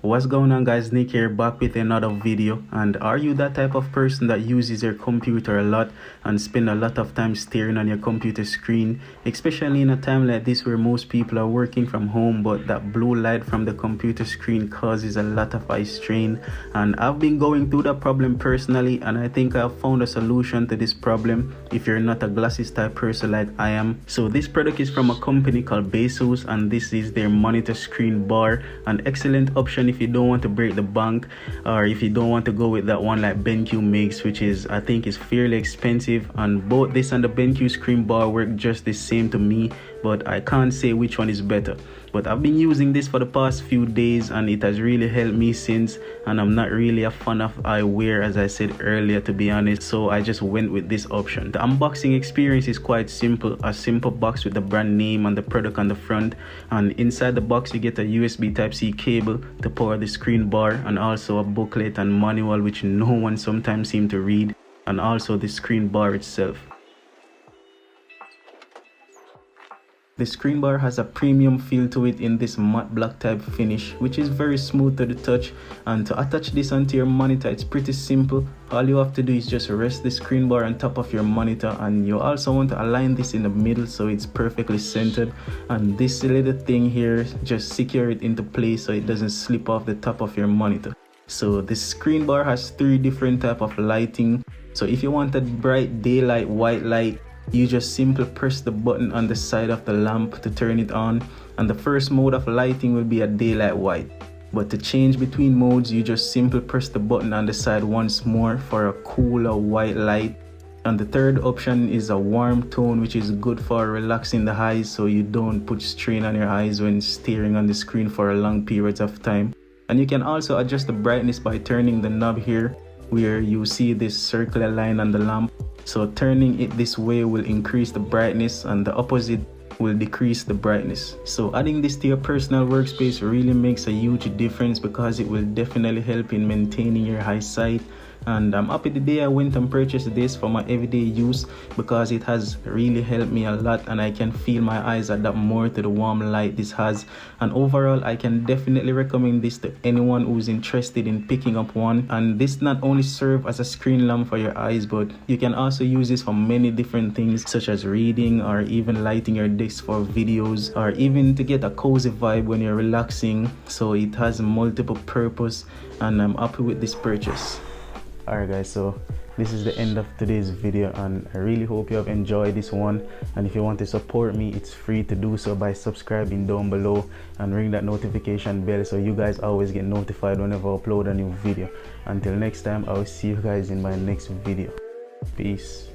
What's going on, guys? Nick here, back with another video. And are you that type of person that uses your computer a lot and spend a lot of time staring on your computer screen, especially in a time like this where most people are working from home, but that blue light from the computer screen causes a lot of eye strain? And I've been going through that problem personally, and I think I've found a solution to this problem if you're not a glasses type person like I am. So this product is from a company called Baseus, and this is their monitor screen bar, an excellent option if you don't want to break the bank, or if you don't want to go with that one like BenQ makes, which is, I think, is fairly expensive. And both this and the BenQ screen bar work just the same to me, but I can't say which one is better. But I've been using this for the past few days and it has really helped me since, and I'm not really a fan of eyewear, as I said earlier, to be honest, so I just went with this option. The unboxing experience is quite simple, a simple box with the brand name and the product on the front, and inside the box you get a USB Type-C cable to power the screen bar, and also a booklet and manual which no one sometimes seems to read, and also the screen bar itself. The screen bar has a premium feel to it in this matte black type finish, which is very smooth to the touch. And to attach this onto your monitor, it's pretty simple. All you have to do is just rest the screen bar on top of your monitor, and you also want to align this in the middle so it's perfectly centered. And this little thing here, just secure it into place so it doesn't slip off the top of your monitor. So this screen bar has 3 different type of lighting. So if you want a bright daylight white light, you just simply press the button on the side of the lamp to turn it on, and the first mode of lighting will be a daylight white. But to change between modes, you just simply press the button on the side once more for a cooler white light. And the third option is a warm tone, which is good for relaxing the eyes so you don't put strain on your eyes when staring on the screen for long periods of time. And you can also adjust the brightness by turning the knob here where you see this circular line on the lamp. So turning it this way will increase the brightness and the opposite will decrease the brightness. So adding this to your personal workspace really makes a huge difference because it will definitely help in maintaining your eyesight. And I'm happy the day I went and purchased this for my everyday use because it has really helped me a lot, and I can feel my eyes adapt more to the warm light this has. And overall, I can definitely recommend this to anyone who's interested in picking up one. And this not only serves as a screen lamp for your eyes, but you can also use this for many different things such as reading, or even lighting your desk for videos, or even to get a cozy vibe when you're relaxing. So it has multiple purpose, and I'm happy with this purchase. Alright guys, so this is the end of today's video, and I really hope you have enjoyed this one. And if you want to support me, it's free to do so by subscribing down below and ring that notification bell so you guys always get notified whenever I upload a new video. Until next time, I will see you guys in my next video. Peace.